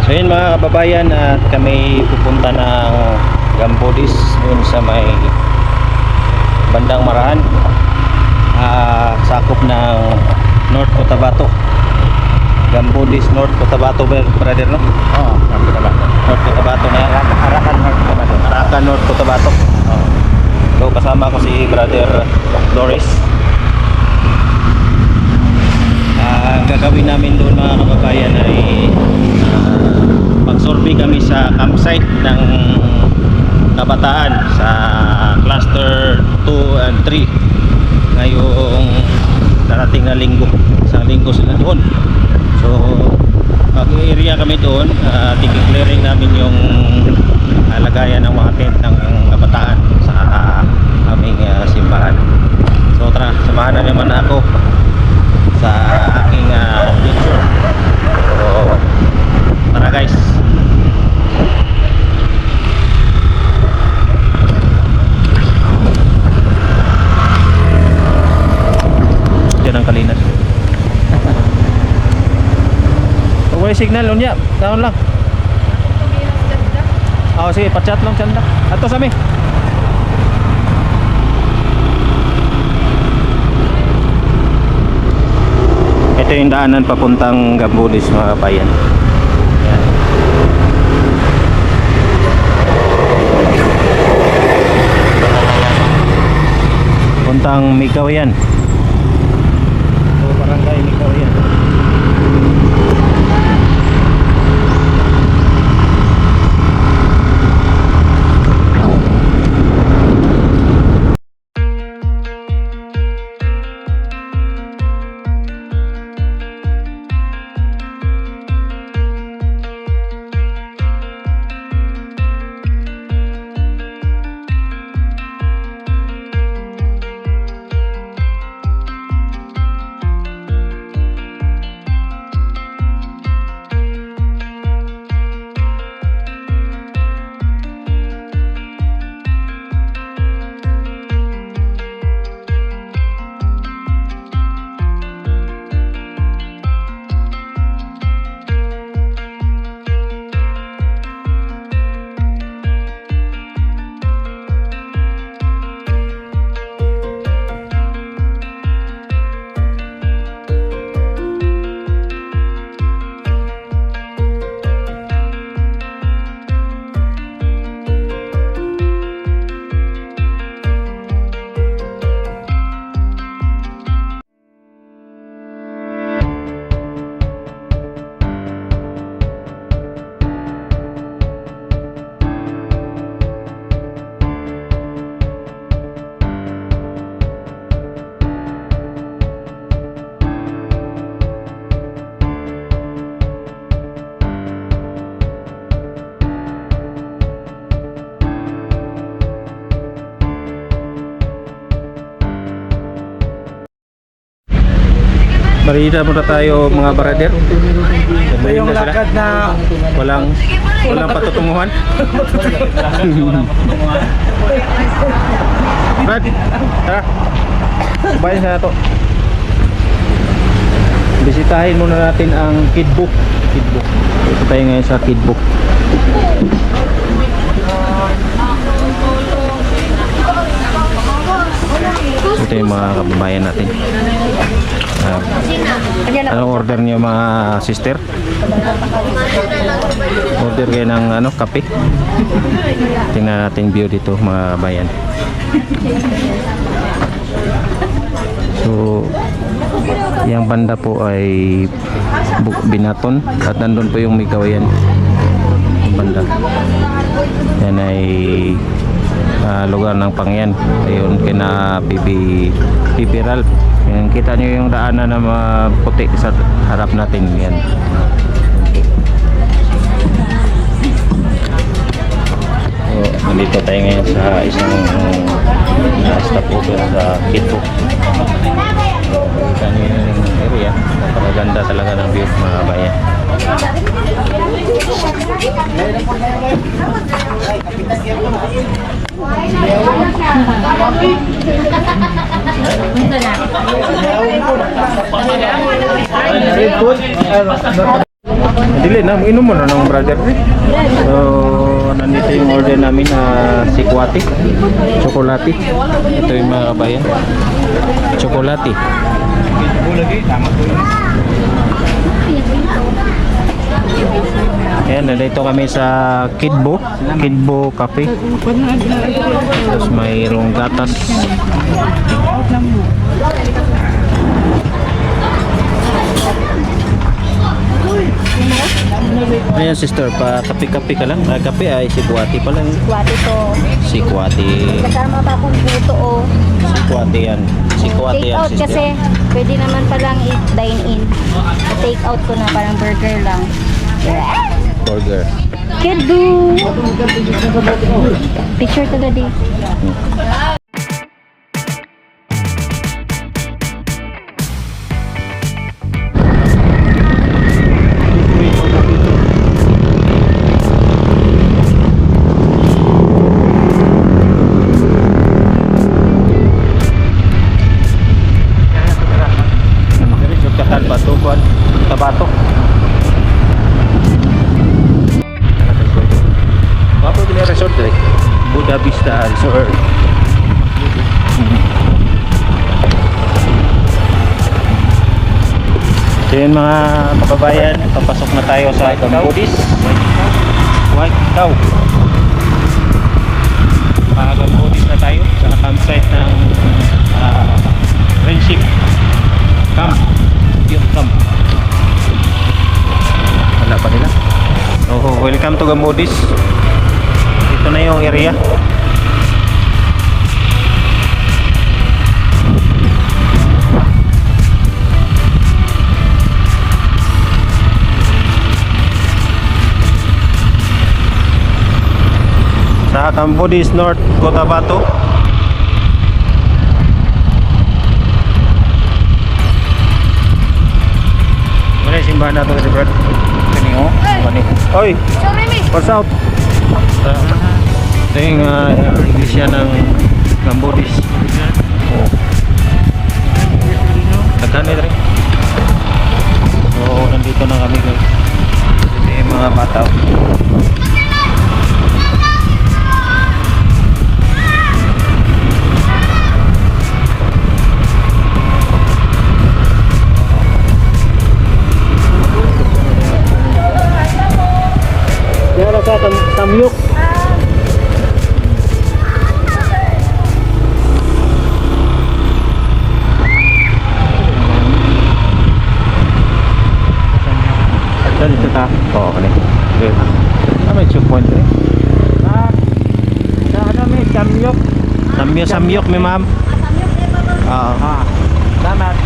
So yun mga kababayan, at kami pupunta ng Gambodis dun sa may bandang Marahan, sakop ng North Cotabato. Gambodis North Cotabato, brother, no? Oo, North Cotabato. North Cotabato na yan. Arakan North Cotabato. Arakan North Cotabato. So kasama ko si brother Doris. Ang gagawin namin doon mga kababayan ay mag-survey kami sa campsite ng kabataan sa cluster 2 and 3 ngayong darating na linggo. Isang linggo sila doon. So mag-area kami doon, i-clearing namin yung lagayan ng mga tent ng kabataan sa aming simbahan. So tara, samahan na naman ako sa aking picture. So tara guys. Diyan ang Kalinas. May signal unya, down lang. Oh, sige, pa-chat lang chanda. Ato sa mi. Ito yung daanan papuntang Gambodis mga kabayan. Yan. Puntang Mikaw yan. So, barangay Mikaw yan. Marita muna tayo mga brother. Ito yung lakad na walang patutunguhan. Brad, tara. Subayin sa nato. Bisitahin muna natin ang Kidbook. Ito tayo ngayon sa Kidbook. Ito yung mga kababayan natin. Anong order niyo mga sister? Order kayo ng kape. Tingnan natin view dito mga kabayan. So yung banda po ay Binaton at nandun po yung Migawayan. Yung banda yan ay lugar ng Pangyan. Ayun kina Bibi Ralph. Yan, kita nyo yung daanan na puti sa harap natin yan. So, nandito tayo ngayon sa isang stopover sa Kidbook. Kita nyo yung area. Napakaganda talaga ng view mga bayan. Dili na, inom mo na ng brother. So, nandito yung order namin na sikwati, chocolate. Ito yung mga kabayan. Chocolate. Ayan, nandito kami sa Kidbo Cafe. Tapos mayroong gatas. Ayan sister, pa kape-kape ka lang. Kape ay sikwati pa lang. Sikwati to. Sikwati. Kasama pa akong buto o. Sikwati yan. Sikwati Take yan out sister. kasi pwede naman palang i-dine in. Take out ko na parang burger lang. Burger. Kedu! Picture to daddy. Katan Bato, Kuan, Tabato. Apa bila resort deh? Buddha Vista Resort. So yun mga kababayan, papasok na tayo sa Cambodia. White Cow. Cambodia na tayo sa campsite ng Friendship Camp. Youth Camp. Wala pa nila. Oh, welcome to Cambodia. Ito na yung area. Sa Cambodia North, Cotabato. Mana yung simbahan natin kasi Brad? Kaningo? Oy! What's out? Ito yung iglesia ng Cambodia. Nagkanit rin. So, nandito na kami guys. Ito yung mga bata. Yara ka tamyok. Dito ta. Oo, kani. Good. May checkpoint eh. Sa ano may samyok. Samyok mi ma'am. Salamat.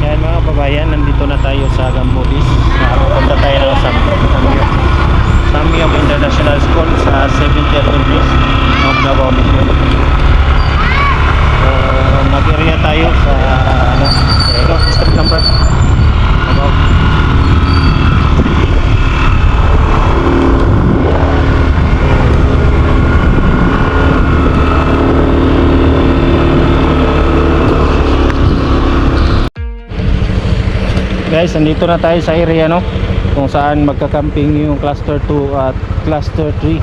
Yan mga kababayan, nandito na tayo sa Cambodia. Punta tayo ng Samyok International School sa 70th Anniversary of Davao Mission. Mag-area tayo sa street number. Guys, nandito na tayo sa area no, kung saan magka-camping yung cluster 2 at cluster 3.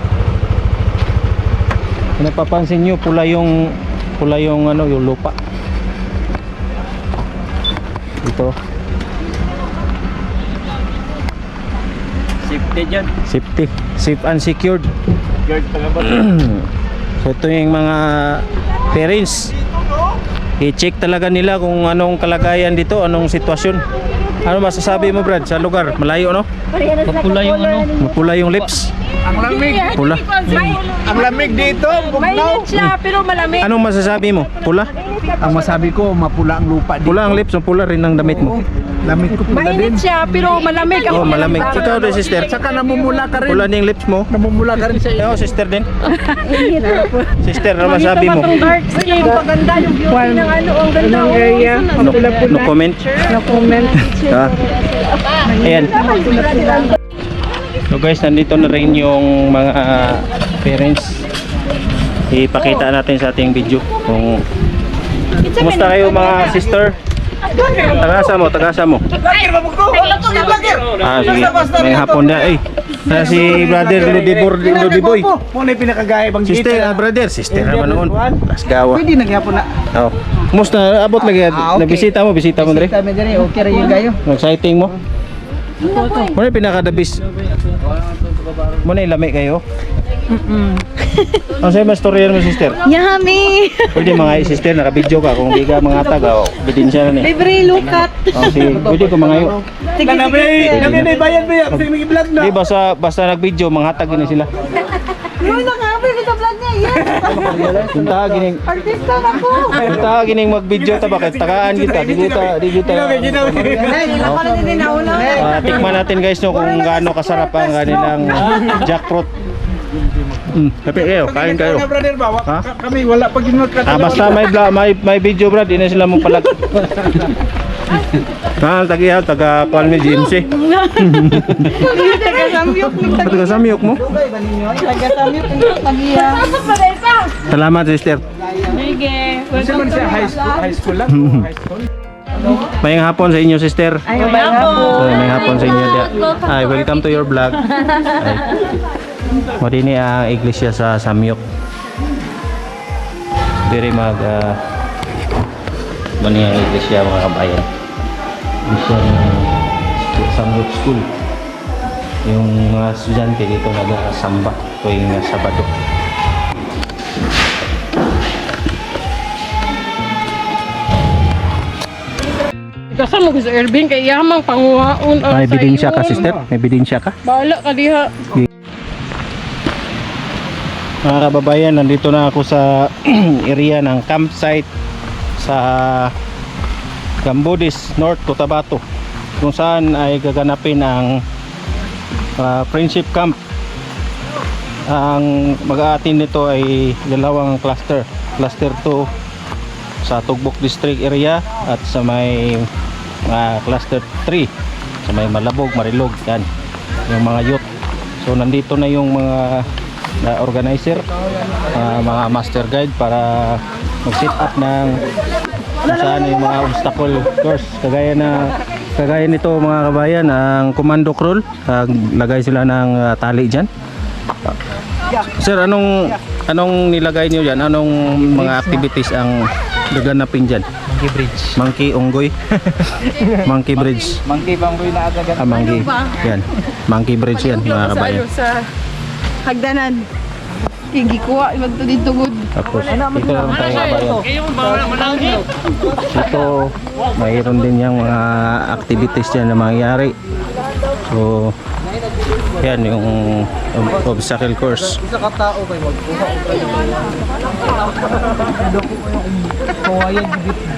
Kung napapansin nyo, pula yung ano, yung lupa dito. Safety dyan. Safety, safe and secured. Guard palabot. So ito yung mga parents, i-check talaga nila kung anong kalagayan dito, anong sitwasyon. Ano masasabi mo Brad sa lugar? Malayo no? Mapula yung ano? Mapula yung lips. Ang lamig. Pula. Ang lamig dito. Mainit siya pero malamig. Anong masasabi mo? Pula? Ang masabi ko, mapula ang lupa dito. Pula ang lips, pula rin ang damit mo. Lamig ko pula din. Mainit siya pero malamig. Oh, malamig. Ikaw din sister. Saka namumula ka rin. Pula din yung lips mo. Namumula ka rin sa iyo. Ikaw sister din. Sister, ano masabi mo? Dark skin. Maganda yung beauty ng ano. Ang ganda. Anong area? No comment? No comment. Ayan. So guys, nandito na rin yung mga parents. Ipakita natin sa ating video kung kumusta kayo mga sister. Tagasa mo. Ah, sige. May hapon na eh. Si brother Ludiboy. Mo na pinakagaya bang Sister, brother, sister naman noon. Lasgawa. Pwede nagyapon na. Oh. Kumusta? Abot lagi. Nabisita mo dre. Kami diri okay ra yung gayo. Exciting mo. Mo na pinakadabis. Mo na ilami kayo. Ang sa'yo mas storya mo, sister? Yummy! Pwede mga sister, naka-video ka. Kung di ka mga taga, bidin siya na ni. Libre, lukat. Sige, pwede ko mga yun. Sige, Kami na bayan ba yan? Kasi may vlog na. Di, basta nag-video, mga hatag na sila. Yun na nga, may vlog niya. Yes! Punta gining, Artista na po! punta gining mag-video ta, bakit tagaan kita, di kita. Tikman natin guys no, kung gaano kasarap ang kanilang jackfruit. Kape kayo, kain kayo. Brother ba? Ha? Kami wala pag Basta may video brad, di na sila mong palag. Tagiyaw, taga Palme GMC. Taga-samyok. Taga-samyok mo? Taga-samyok. Tagiya. Salamat sister. Sige. Kasi man siya high school lang. High school. Mayang hapon sa inyo sister. Ay, hapon. Mayang hapon sa inyo dia. Ay, welcome to your vlog. Ay. Madini ang iglesia sa Samyok. Diri mani ang iglesia mga kabayan. Iglesia ng Samyok School. Yung mga estudyante dito nag-samba tuwing Sabado. Kasama ko sa Ervin kay yamang panguhaon. May ebidensya ka sister? May ebidensya ka? Bahala ka diha. Mga kababayan, nandito na ako sa area ng campsite sa Gambudis, North Cotabato, kung saan ay gaganapin ang friendship camp. Ang mag-aatin nito ay dalawang cluster, cluster 2 sa Tugbok District area at sa may cluster 3 sa may Malabog, Marilog, yan yung mga youth. So nandito na yung mga organizer, mga master guide para mag-set up ng kung saan yung mga obstacle course, kagaya nito mga kabayan, ang commando crawl. Lagay sila ng tali dyan. Sir, anong nilagay niyo dyan? Anong mga activities ang gaganapin dyan? Monkey Bridge. Monkey Unggoy. Monkey Bridge. Monkey banggoy na agad. Monkey. Yan. Monkey Bridge yan mga kabayan. Sa hagdanan. Kigikuha magtudid tugod. Tapos dito lang tayo kabayan. Dito mayroon din yung mga activities dyan na mangyayari. So yan yung obstacle course. Isa ka tao kay magkuha.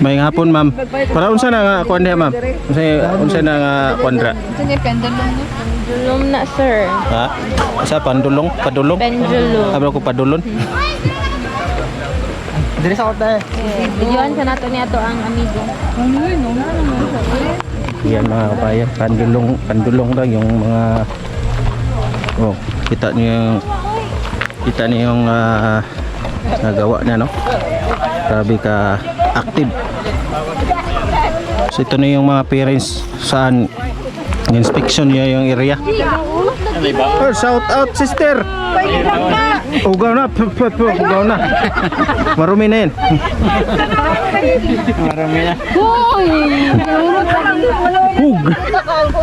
May hapon ma'am. Para unsa na nga kuan diha ma'am? Unsa na nga kuandra? Pendulum na, sir. Ha? Sa pandulong, padulong? Pendulum. Abra ko padulon. Diri sa kota eh. Videoan sa nato niya to ang amigo. Yan mga kabayan, pandulong lang yung mga kita niyo yung nagawa niya, no? Grabe ka active. So ito na yung mga parents saan inspection niya yung area. Oh, shout out sister. Ugaw na, ugaw na. Marumi na yan. Marumi na. Hug.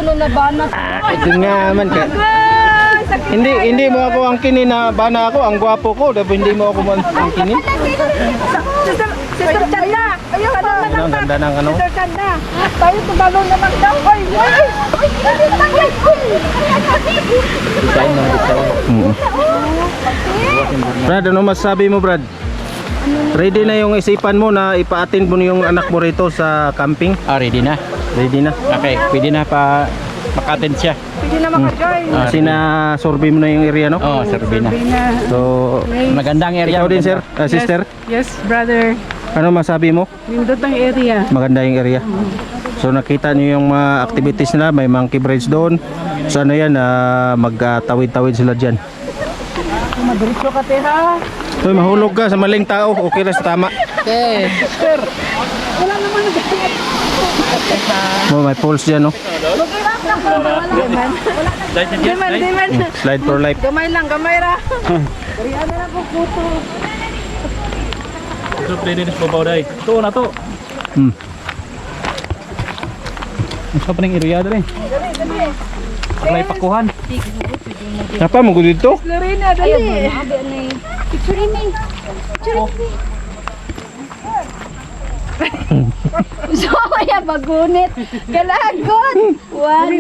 Uno na banat. Ito nga man ka. Hindi mo ako ang kinin na bana ako, ang gwapo ko, dapat hindi mo ako ang kinin. Sister Chanda. Ayun ka na. Ang ganda ng ano. Sister Chanda. Tayo tumalo naman daw. Oy, oy. Design ng design. Brad, ano masasabi mo Brad? Ready na yung isipan mo na ipa-attend mo yung anak mo rito sa camping? Ready na. Ready na? Okay, pwede na pa maka-attend siya. Pwede na maka-join. Kasi na-survey mo na yung area, no? Oo, survey na. So, Magandang area. ikaw din sir, sister? Yes, brother. Ano masabi mo? Nindot ang area. Maganda yung area. So nakita niyo yung mga activities nila, may monkey bridge doon. So ano yan, magtawid-tawid sila dyan. Madiretso ka te ha. So mahulog ka sa maling tao, okay lang sa tama. Okay. Wala naman Oh, may pulse dyan, no? Slide for life. Gamay lang, gamay ra. Ito pwede na babaw dahil. Ito na to. Ito pa rin iriya dali. May pakuhan. Apa mo dito? Lorena, dali. Picture me. So, kaya bagunit. Galagot. One,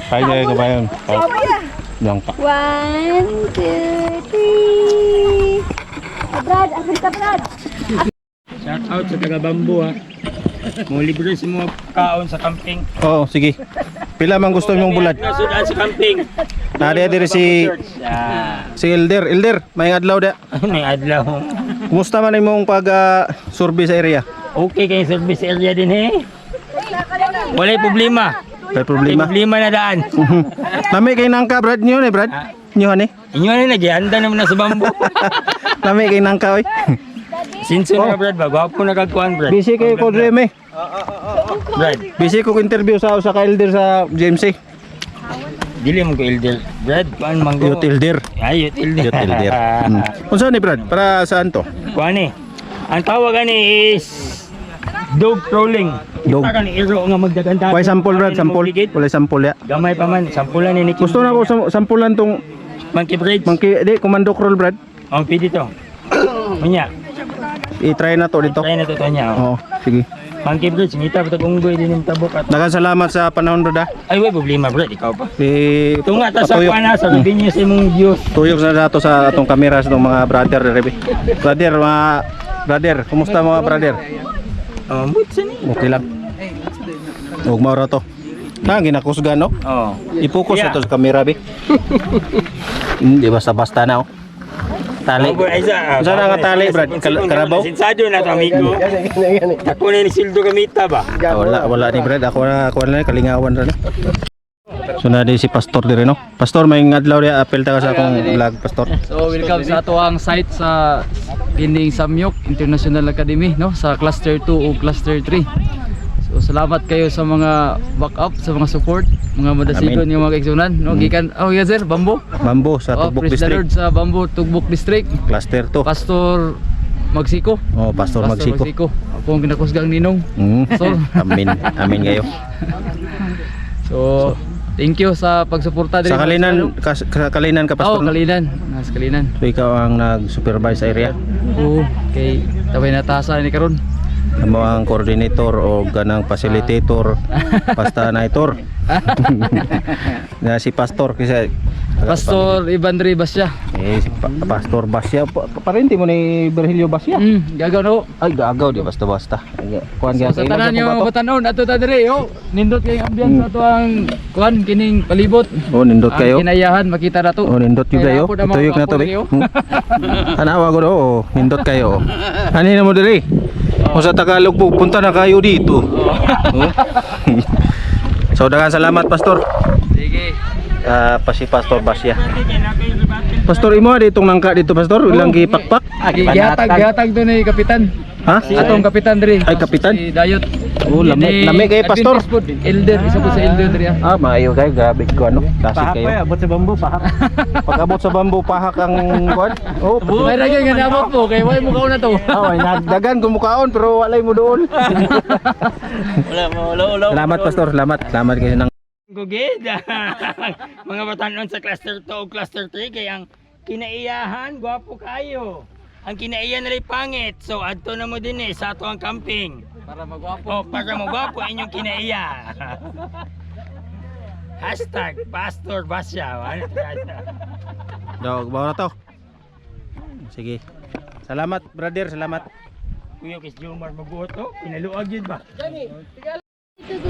Kaya kaya kabayan. Lang pa. 1, 2, 3. Brad, asan ka, Brad? Shout out sa taga Bambo ha. Mo libre sa mga kaon sa camping. Oo, sige. Pila man gusto mong bulat? Nasudan sa camping. Nari diri si Elder. Elder, may adlaw da. May adlaw. Kumusta man imong pag survey sa area? Okay kay service area din eh. Wala problema. May problema. Problema na daan. Nami kay nangka Brad niyo ni Brad. Niyo ni. Inyo na nagianda naman na sa Bambo. Nami kay nangka oy. Sinso na Brad ba? Gwapo na kagkuhan Brad. Busy kay ko Reme. Brad, Busy ko interview sa Elder sa GMC. dili mo ko Elder. Brad, kuan manggo. Youth Elder. Ay, Youth Elder. Youth Elder. Unsa ni Brad? Para saan to? Kuan eh. Ang tawag ani is dog trolling. Dog. Kita kan iro nga magdagan dati. Why sample Brad? Sample. Wala sample ya. Gamay pa man, sampulan ni Nicky. Gusto na ko sampulan tong Monkey Bridge. di commando crawl Brad. Ang pidi to. Munya. I-try na to dito. Try na to niya. Oo, Oh. sige. Monkey Bridge, ngita pa unggoy din yung tabok at. Daghang salamat sa panahon Brad. Ay, way problema Brad, ikaw pa. Si Tunga ta sa Patuyok. kuana sa binyo sa imong Dios. Tuyok na dato sa atong kamera sa itong mga brother Rebe. Brother, kumusta mga brother? Mutsa ni. Okay lang. Huwag maura to. Ginakusga no? Oh. I-focus Yeah. na to sa kamera be. Hindi basta-basta na oh. Tali. Saan na nga tali Brad? Karabaw? Sinsado na to amigo. Ako na ni sildo kamita ba? Wala ni Brad. Ako na kalingawan ra na. So na di si Pastor dire no. Pastor may adlaw dia apel ta ka sa akong vlog Pastor. So welcome sa ato ang site sa Kining Samyok International Academy no sa Cluster 2 o Cluster 3. So salamat kayo sa mga backup, sa mga support, mga madasigon yung mga kaigsunan no gikan. Oh yes sir, Bambo. Bambo sa Tugbok Praise the Lord District. sa Bambo Tugbok District. Cluster 2. Pastor Magsiko. Oh, Pastor Magsiko. Ako ang kinakusgang ninong. So, amin. Amin kayo. So thank you sa pagsuporta Sa Kalinan Kalinan ka Pastor. Oh, Kalinan. Nas Kalinan. So ikaw ang nag-supervise sa area. Oo, kay tabay natasa ni karon. Amo ang coordinator o ganang facilitator, pastanator. Na si Pastor kasi Pastor Ibandri Basya. si Pastor Basya. Parente mo ni Virgilio Basya. Gagaw no. Ay gagaw di basta-basta. Kuan So, sa tanan yung batanon ato ta dire yo. Nindot kay ambiance ato ang kuan kining palibot. Oh, nindot kayo. Ang kinayahan makita na to. Oh, nindot yun kayo. Kaya ako na Tuyok na to, mga be. kapo Tanawa ko do, oh, nindot kayo. Ano na mo dire? O sa Tagalog po, punta na kayo dito. Oh. So, daghang salamat, Pastor. Sige. Pa si Pastor Basya. Pastor, imo ditong nangka dito, Pastor? Ilang gipakpak? Gihatag to ni kapitan. Ha? Atong kapitan dire. Ay, kapitan? Si Dayot. Oh, lami kay Pastor. Adventist food. Elder, isa po sa elder dire. Ah, maayo kayo. Grabe ko ano. Dasig kayo. abot sa Bambo pahak. Pag-abot sa bambu, pahak ang kuan. Oh, May ragay nga nabot po kay way mo kauna to. ay, nagdagan kumukaon pero walay mo doon. Wala. Salamat, Pastor. Salamat kayo ng Gugid. Mga batanon sa cluster 2 o cluster 3 kay ang kinaiyahan gwapo kayo. Ang kinaiyahan nila pangit. So adto na mo din sa ato ang camping. Para magwapo. Oh, para mo gwapo inyong kinaiya. Hashtag Pastor Basya. Dog, bawa na to. Sige. Salamat, brother. Salamat. Kuya Kis Jomar mabuto. Pinaluag yun ba?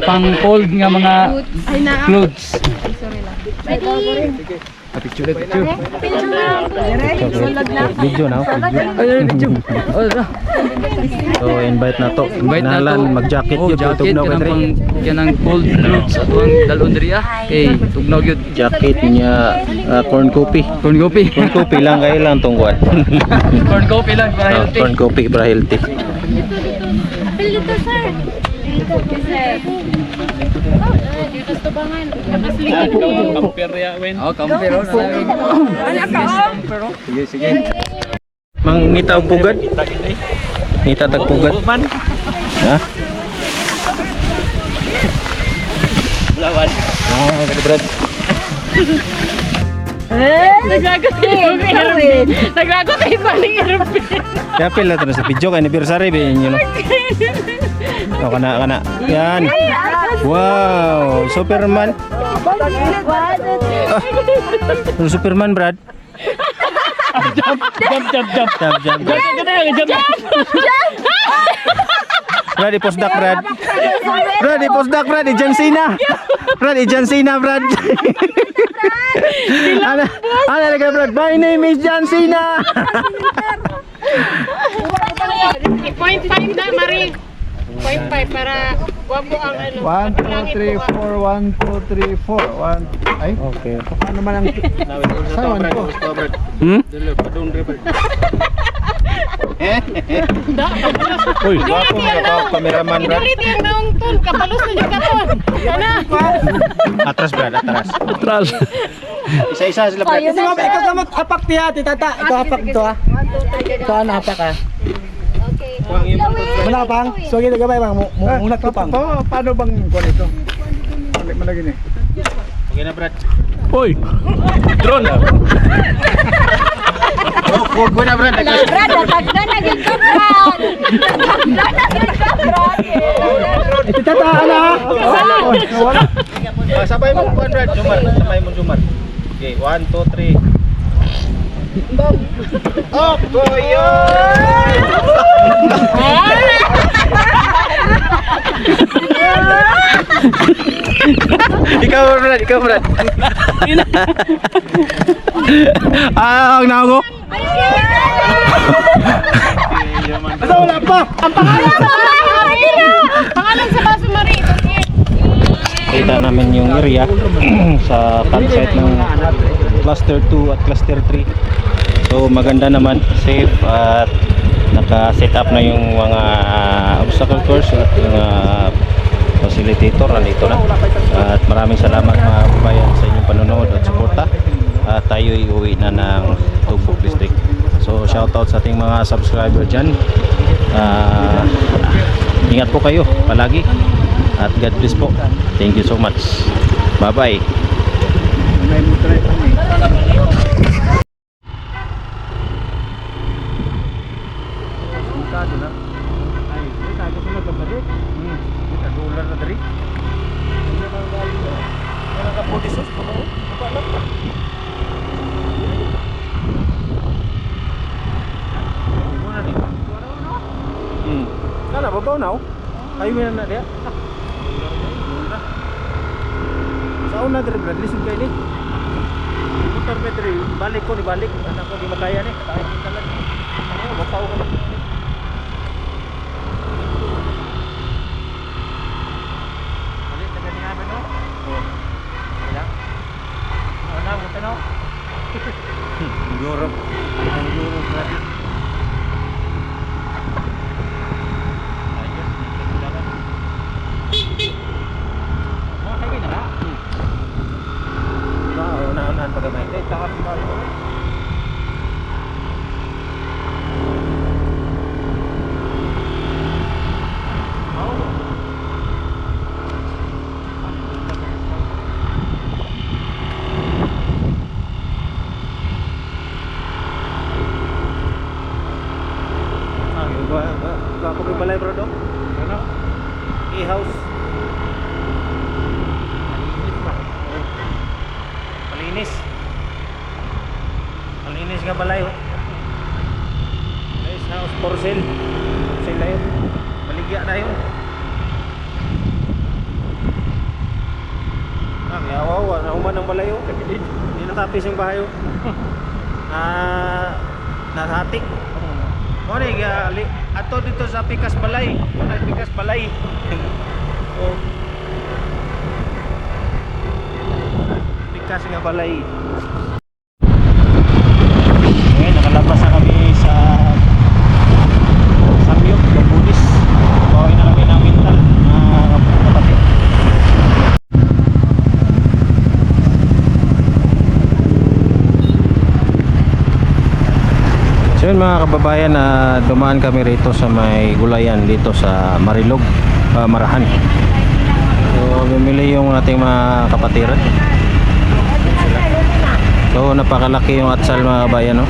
Pang fold nga mga clothes. Picture. Video na. Ay, video. So, invite na to. Invite na to. Mag-jacket Oh, yun. jacket Tugnaw kanang ka pang kanang cold clothes ato ang dalon diri ah. Kay tugnaw gyud. Jacket niya corn coffee. Corn coffee. Corn coffee lang kayo lang tong kuan. Corn coffee lang para healthy. Corn coffee para healthy. Apel dito, sir. Oh, kampero na. Sige, sige. Mang ngita og pugad. Ngita tag pugad. Ha? Lawan. Ah, kada Brad. Naglagot tayo ng aeroplane. Naglagot tayo pa ng aeroplane. Kaya pila to sa video kay anniversary ba inyo no. Oh, kana. Yan. Wow, Superman. Ah, Superman, Brad. Jump. Brad, i-postdoc, Brad. Brad, i-postdoc, Brad. I-John Cena. Brad, i-John Cena, Brad. Ano lagi, Brad? My name is John Cena. 0.5 na, Marie. 0.5 para guwapo ang ano. 1, 2, 3, 4, 1, 2, 3, 4. Ay, Okay. paano man ang sawan ko? Uy, guwapo mga cameraman, Brad. Dili ang naong ton, kapalos na yung katon. Kana. Atras, Brad, atras. Atras. Isa-isa sila, Brad. Kasi mabay ikaw sa mag-apak tiya, titata. Ito apak ito ha. Ito ang apak ha. Manapang? So gina gabay bang munat ko pang. Paano bang kuan ito? Balik mo lagi ni. Okay na, Brad. Uy. Drone. Huwag mo na, Brad. Brad, natagdan na yung Brad. Natagdan na yung Brad. Titata ana. Wala. Sabay mo, Brad. Sabay mo, Jumar. Okay, 1, 2, 3. Oh, boyo! Ikaw, Brad. Ang nago. Asa wala pa? Ang pangalan sa pangalan sa baso, Marie. Kita namin yung area sa campsite ng cluster 2 at cluster 3. So maganda naman, safe at naka-set up na yung mga obstacle course at mga facilitator nandito na. At maraming salamat mga kabayan sa inyong panonood at suporta. At tayo iuwi na ng Tugbo District. So shoutout sa ating mga subscriber dyan. Ingat po kayo palagi. At God bless po. Thank you so much. Bye bye. Kana babaw na ayun na dia. Sa una dire Brad, lisod kay ni. Motor metri balik ko anak ko di makaya ni. Tayo talan. Ano bapaw ko. Balik na gani namin no. Oh. Wala. Ano mo tanaw? Europe. Europe Brad. Una-unahan pagamay. Takas ba? Gua ko balay bro do. Ano? E-house. Malinis nga balay oh. Nice house for sale. Sale na yun. Baligya na yun. Yawawa, nahuman ng balay oh. Hindi natapis yung bahay oh. Nahatik. O ato dito sa Pikas Balay. Pikas Balay. Oh. Pikas nga balay. Ngayon nakalabas na kami sa Samyok, Bambulis. Bawin na kami ng mental na mga kababayan, dumaan kami rito sa may gulayan dito sa Marilog, Marahan. So bumili yung ating mga kapatiran. So napakalaki yung atsal mga kababayan, no?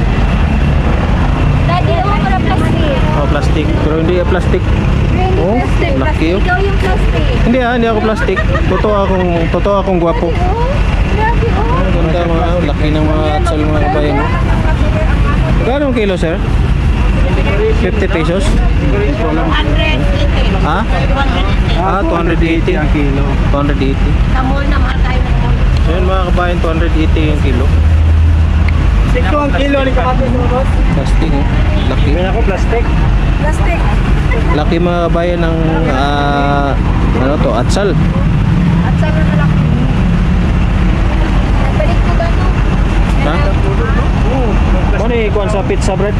Daddy, ako para plastic. Oh, plastic. Pero hindi plastic. Oh, Plastic. laki yun. Ikaw yung plastic. Hindi ako plastic. Totoo akong gwapo. Oh, grabe oh. Ang ganda mga laki ng mga atsal mga kababayan, no? Magkano ang kilo, sir? 50 pesos? 180. Ha? 280 ang kilo. 280. Sa mall na mahal tayo ng mall. So yun mga kabayan, 280 yung kilo. Ito ang kilo ni kapatid mo, boss. Plastic, oh. Laki. May ako plastic. Plastic. Laki mga kabayan ng ano to, atsal. At sa mga malaki. Nabalik ko ba no? Ha? Ano yung ikuan sa pizza bread?